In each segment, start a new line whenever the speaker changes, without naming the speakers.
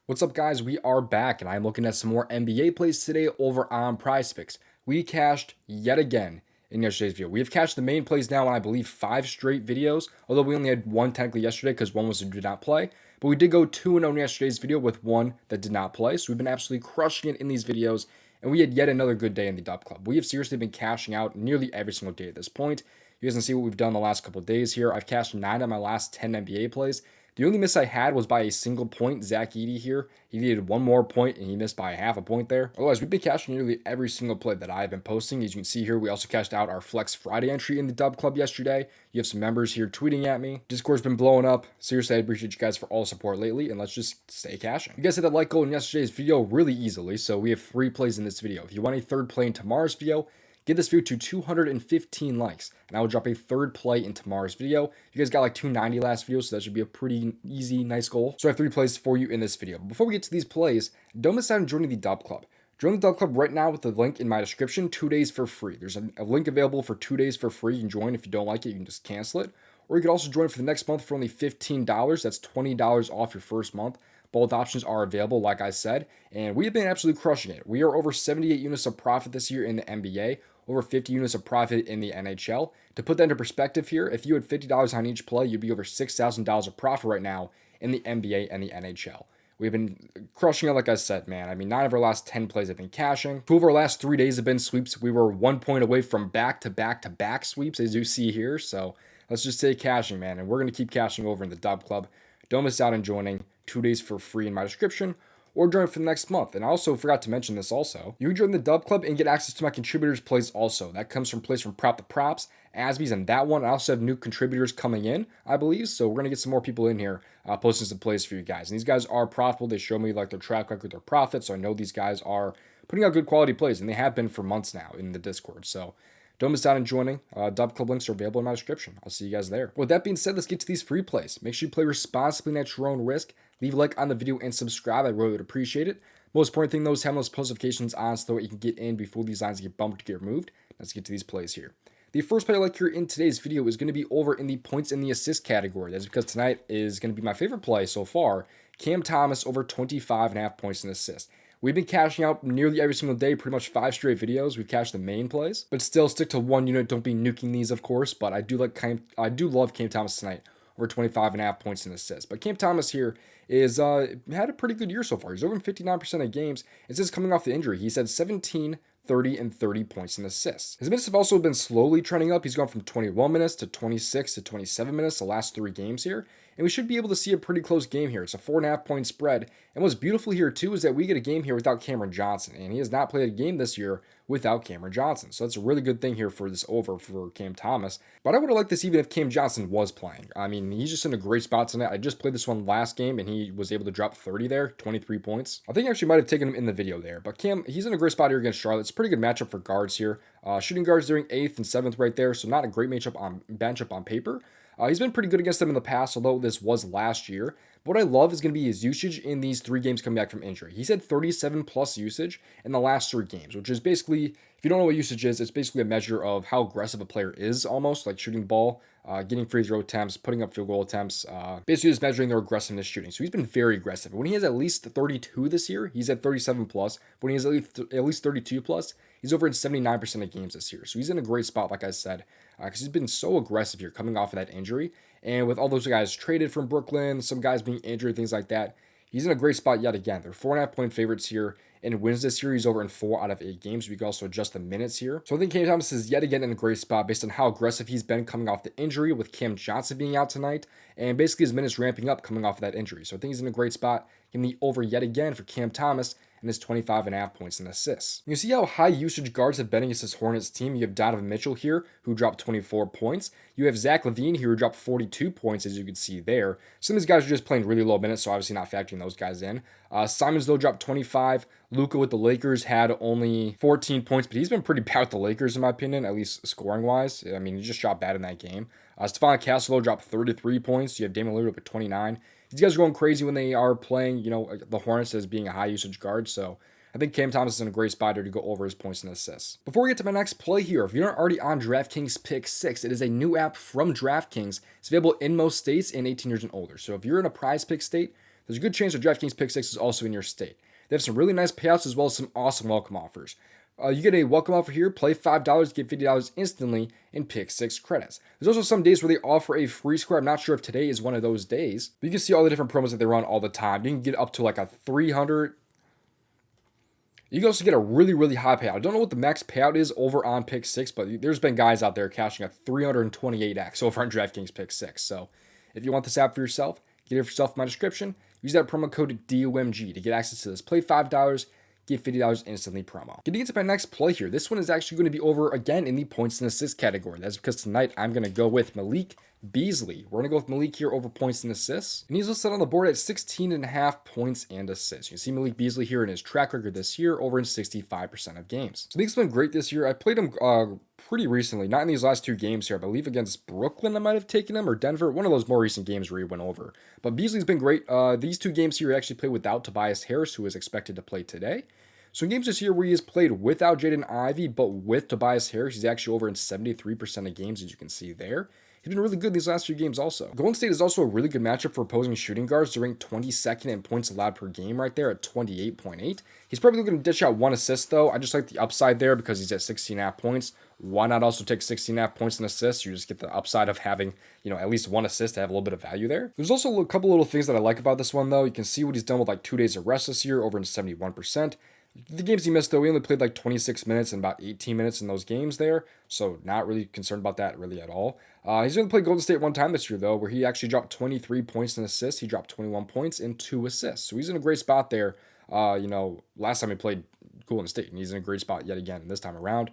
What's up, guys? We are back, and I'm looking at some more NBA plays today over on PrizePicks. We cashed yet again in yesterday's video. We have cashed the main plays now on, I believe, 5 straight videos, although we only had one technically yesterday because one was a did not play. But we did go 2-0 in yesterday's video with one that did not play, so we've been absolutely crushing it in these videos, and we had yet another good day in the DubClub. We have seriously been cashing out nearly every single day at this point. You guys can see what we've done the last couple of days here. I've cashed 9 of my last 10 NBA plays. The only miss I had was by a single point. Zach Edey here, he needed one more point and he missed by half a point there. Otherwise, we've been cashing nearly every single play that I've been posting. As you can see here, we also cashed out our Flex Friday entry in the DubClub yesterday. You have some members here tweeting at me. Discord's been blowing up. Seriously, I appreciate you guys for all the support lately, and let's just stay cashing. You guys hit that like goal in yesterday's video really easily, so we have 3 plays in this video. If you want a third play in tomorrow's video, get this video to 215 likes, and I will drop a third play in tomorrow's video. You guys got like 290 last video, so that should be a pretty easy, nice goal. So I have 3 plays for you in this video. But before we get to these plays, don't miss out on joining the DubClub. Join the DubClub right now with the link in my description, 2 days for free. There's a link available for 2 days for free. You can join. If you don't like it, you can just cancel it. Or you can also join for the next month for only $15. That's $20 off your first month. Both options are available, like I said, and we have been absolutely crushing it. We are over 78 units of profit this year in the NBA, over 50 units of profit in the NHL. To put that into perspective here, if you had $50 on each play, you'd be over $6,000 of profit right now in the NBA and the NHL. We've been crushing it, like I said, man. I mean, 9 of our last 10 plays have been cashing. 2 of our last 3 days have been sweeps. We were 1 point away from back-to-back-to-back sweeps, as you see here. So let's just say cashing, man. And we're going to keep cashing over in the DubClub. Don't miss out on joining. 2 days for free in my description, or join for the next month. And I also forgot to mention this also. You can join the DubClub and get access to my contributors plays also. That comes from plays from Prop the Props, Asby's, and that one. I also have new contributors coming in, I believe. So we're going to get some more people in here posting some plays for you guys. And these guys are profitable. They show me like their track record, their profits. So I know these guys are putting out good quality plays, and they have been for months now in the Discord. So don't miss out on joining. DubClub links are available in my description. I'll see you guys there. With that being said, let's get to these free plays. Make sure you play responsibly and at your own risk. Leave a like on the video and subscribe. I really would appreciate it. Most important thing, though, is having those post notifications on so that you can get in before these lines get bumped to get removed. Let's get to these plays here. The first play I like here in today's video is going to be over in the points and the assist category. That's because tonight is going to be my favorite play so far. Cam Thomas over 25.5 points and assists. We've been cashing out nearly every single day, pretty much 5 straight videos. We've cashed the main plays, but still stick to 1 unit. Don't be nuking these, of course. But I do love Cam Thomas tonight over 25.5 points and assists. But Cam Thomas here is had a pretty good year so far. He's over in 59% of games. It's just coming off the injury. He's had 17, 30, and 30 points and assists. His minutes have also been slowly trending up. He's gone from 21 minutes to 26 to 27 minutes the last 3 games here. And we should be able to see a pretty close game here. It's a 4.5 point spread. And what's beautiful here too is that we get a game here without Cameron Johnson. And he has not played a game this year without Cameron Johnson. So that's a really good thing here for this over for Cam Thomas. But I would have liked this even if Cam Johnson was playing. I mean, he's just in a great spot tonight. I just played this one last game and he was able to drop 30 there, 23 points. I think I actually might have taken him in the video there. But Cam, he's in a great spot here against Charlotte. It's a pretty good matchup for guards here. Shooting guards during 8th and 7th right there. So not a great matchup on paper. He's been pretty good against them in the past, although this was last year. But what I love is going to be his usage in these 3 games coming back from injury. He's had 37 plus usage in the last 3 games, which is basically, if you don't know what usage is, it's basically a measure of how aggressive a player is almost, like shooting the ball, getting free throw attempts, putting up field goal attempts, basically just measuring their aggressiveness shooting. So he's been very aggressive. When he has at least 32 this year, he's at 37 plus. When he has at least 32 plus, he's over in 79% of games this year. So he's in a great spot, like I said, because he's been so aggressive here coming off of that injury. And with all those guys traded from Brooklyn, some guys being injured, things like that, he's in a great spot yet again. They're 4.5 point favorites here. And wins this series over in 4 out of 8 games. We can also adjust the minutes here. So I think Cam Thomas is yet again in a great spot based on how aggressive he's been coming off the injury with Cam Johnson being out tonight. And basically his minutes ramping up coming off of that injury. So I think he's in a great spot. Give me over yet again for Cam Thomas and his 25.5 points and assists. You see how high usage guards have been against this Hornets team. You have Donovan Mitchell here, who dropped 24 points. You have Zach LaVine here, who dropped 42 points, as you can see there. Some of these guys are just playing really low minutes, so obviously not factoring those guys in. Simons, though, dropped 25. Luka with the Lakers had only 14 points, but he's been pretty bad with the Lakers, in my opinion, at least scoring-wise. I mean, he just shot bad in that game. Stephon Castle dropped 33 points. You have Damian Lillard with 29. These guys are going crazy when they are playing, the Hornets as being a high-usage guard, so I think Cam Thomas is in a great spot here to go over his points and assists. Before we get to my next play here, if you're not already on DraftKings Pick6, it is a new app from DraftKings. It's available in most states and 18 years and older. So if you're in a PrizePicks state, there's a good chance that DraftKings Pick6 is also in your state. They have some really nice payouts as well as some awesome welcome offers. You get a welcome offer here, play $5, get $50 instantly in Pick6 credits. There's also some days where they offer a free score. I'm not sure if today is one of those days, but you can see all the different promos that they run all the time. You can get up to like a 300. You can also get a really, really high payout. I don't know what the max payout is over on Pick6, but there's been guys out there cashing a 328x over on DraftKings Pick6. So if you want this app for yourself, get it for yourself in my description. Use that promo code DOMG to get access to this. Play $5, get $50 instantly promo. Getting into my next play here. This one is actually going to be over again in the points and assists category. That's because tonight I'm going to go with Malik Beasley. We're going to go with Malik here over points and assists. And he's listed on the board at 16.5 points and assists. You can see Malik Beasley here in his track record this year over in 65% of games. So Malik's been great this year. I played him pretty recently, not in these last two games here. I believe against Brooklyn I might have taken him, or Denver, one of those more recent games where he went over. But Beasley's been great. These two games here he actually played without Tobias Harris, who is expected to play today. So in games this year where he has played without Jaden Ivey, but with Tobias Harris, he's actually over in 73% of games, as you can see there. He's been really good these last few games also. Golden State is also a really good matchup for opposing shooting guards. They're ranked 22nd in points allowed per game right there at 28.8. He's probably going to dish out one assist though. I just like the upside there because he's at 16.5 points. Why not also take 16.5 points and assists? You just get the upside of having, at least one assist to have a little bit of value there. There's also a couple little things that I like about this one though. You can see what he's done with like 2 days of rest this year over in 71%. The games he missed, though, he only played like 26 minutes and about 18 minutes in those games there, so not really concerned about that really at all. He's only played Golden State one time this year, though, where he actually dropped 23 points and assists. He dropped 21 points and 2 assists, so he's in a great spot there. Last time he played Golden State, and he's in a great spot yet again this time around.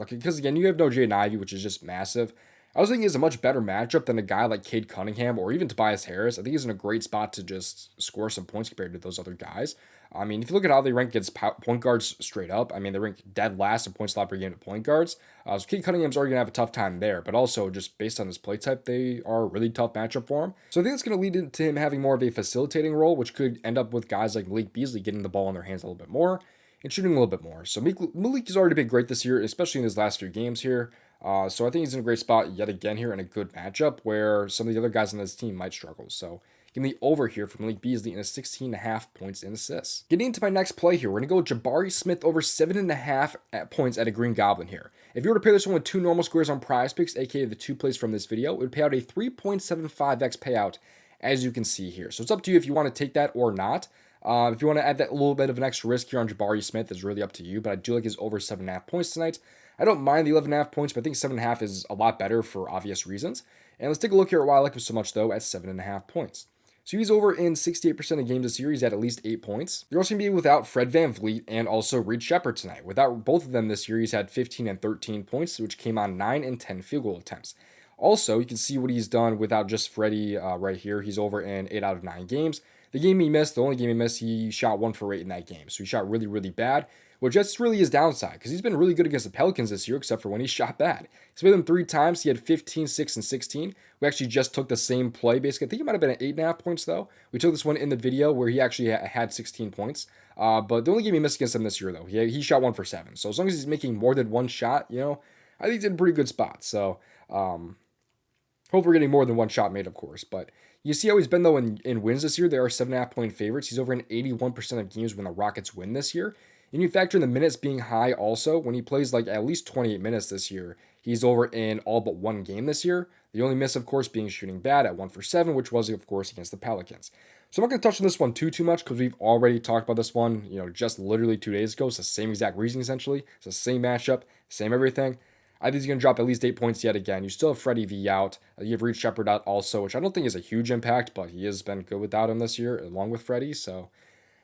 Because, again, you have no Jaden Ivey, which is just massive. I was thinking he's a much better matchup than a guy like Cade Cunningham or even Tobias Harris. I think he's in a great spot to just score some points compared to those other guys. I mean, if you look at how they rank against point guards straight up, I mean, they rank dead last in points allowed per game to point guards. So Cade Cunningham's already going to have a tough time there, but also just based on his play type, they are a really tough matchup for him. So I think it's going to lead into him having more of a facilitating role, which could end up with guys like Malik Beasley getting the ball in their hands a little bit more and shooting a little bit more. So Malik has already been great this year, especially in his last few games here. So I think he's in a great spot yet again here in a good matchup where some of the other guys on this team might struggle. So give me over here for Malik Beasley in a 16.5 points and assists. Getting into my next play here, we're going to go with Jabari Smith over 7.5 points at a Green Goblin here. If you were to pair this one with two normal squares on PrizePicks, aka the two plays from this video, it would pay out a 3.75x payout, as you can see here. So it's up to you if you want to take that or not. If you want to add that little bit of an extra risk here on Jabari Smith, it's really up to you, but I do like his over 7.5 points tonight. I don't mind the 11.5 points, but I think 7.5 is a lot better for obvious reasons. And let's take a look here at why I like him so much, though, at 7.5 points. So he's over in 68% of games this year. He's at least 8 points. You're also going to be without Fred VanVleet and also Reed Shepard tonight. Without both of them this year, he's had 15 and 13 points, which came on 9 and 10 field goal attempts. Also, you can see what he's done without just Freddie right here. He's over in 8 out of 9 games. The game he missed, the only game he missed, he shot 1 for 8 in that game. So he shot really, really bad, which that's really his downside because he's been really good against the Pelicans this year, except for when he shot bad. He's played them 3 times. He had 15, 6, and 16. We actually just took the same play, basically. I think it might have been at 8.5 points, though. We took this one in the video where he actually had 16 points. But the only game he missed against them this year, though, he shot 1 for 7. So as long as he's making more than one shot, I think he's in a pretty good spot. So hopefully we're getting more than one shot made, of course. But you see how he's been, though, in wins this year. They are 7.5 point favorites. He's over in 81% of games when the Rockets win this year. And you factor in the minutes being high also. When he plays like at least 28 minutes this year, he's over in all but one game this year. The only miss, of course, being shooting bad at 1 for 7, which was, of course, against the Pelicans. So I'm not going to touch on this one too much because we've already talked about this one, just literally 2 days ago. It's the same exact reason, essentially. It's the same matchup, same everything. I think he's going to drop at least 8 points yet again. You still have Freddie V out. You have Reed Shepard out also, which I don't think is a huge impact, but he has been good without him this year, along with Freddie. So,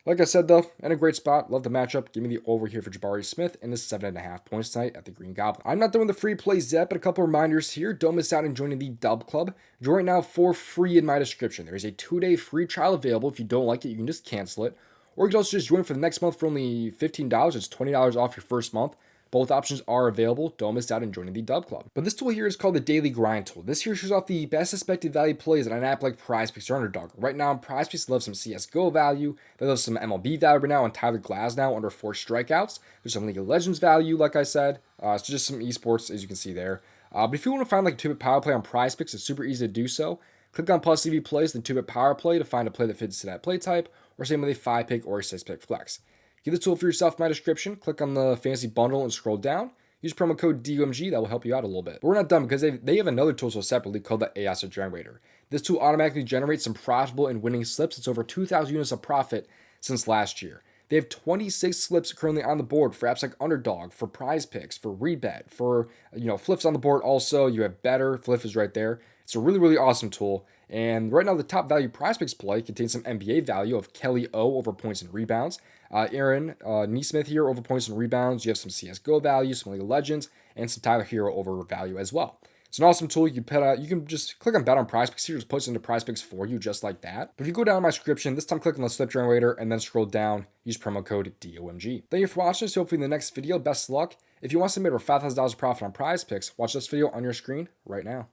like I said, though, in a great spot. Love the matchup. Give me the over here for Jabari Smith and his 7.5 points tonight at the Green Goblin. I'm not doing the free plays yet, but a couple reminders here. Don't miss out on joining the DubClub. Join right now for free in my description. There is a 2-day free trial available. If you don't like it, you can just cancel it. Or you can also just join for the next month for only $15. It's $20 off your first month. Both options are available. Don't miss out on joining the DubClub. But this tool here is called the Daily Grind Tool. This here shows off the best expected value plays on an app like PrizePicks or Underdog. Right now, PrizePicks loves some CSGO value. They love some MLB value right now on Tyler Glasnow under 4 strikeouts. There's some League of Legends value, like I said. It's just some esports, as you can see there. But if you want to find like a 2-bit power play on PrizePicks, it's super easy to do so. Click on plus EV plays, then 2-bit power play to find a play that fits to that play type, or same with a 5-pick or a 6-pick flex. Get the tool for yourself in my description. Click on the fancy bundle and scroll down. Use promo code DOMG, that will help you out a little bit. But we're not done because they have another tool separately called the AI Asset Generator. This tool automatically generates some profitable and winning slips. It's over 2,000 units of profit since last year. They have 26 slips currently on the board for apps like Underdog, for PrizePicks, for Rebet, for flips on the board also. You have Better, Flip is right there. It's a really, really awesome tool. And right now, the top value PrizePicks play contains some NBA value of Kelly O over points and rebounds. Aaron Neesmith here over points and rebounds. You have some CSGO value, some League of Legends, and some Tyler Hero over value as well. It's an awesome tool. You can just click on Bet on PrizePicks here, just puts into PrizePicks for you just like that. But if you go down to my description, this time click on the slip generator and then scroll down, use promo code DOMG. Thank you for watching. So hopefully in the next video, best of luck. If you want to submit over $5,000 profit on PrizePicks, watch this video on your screen right now.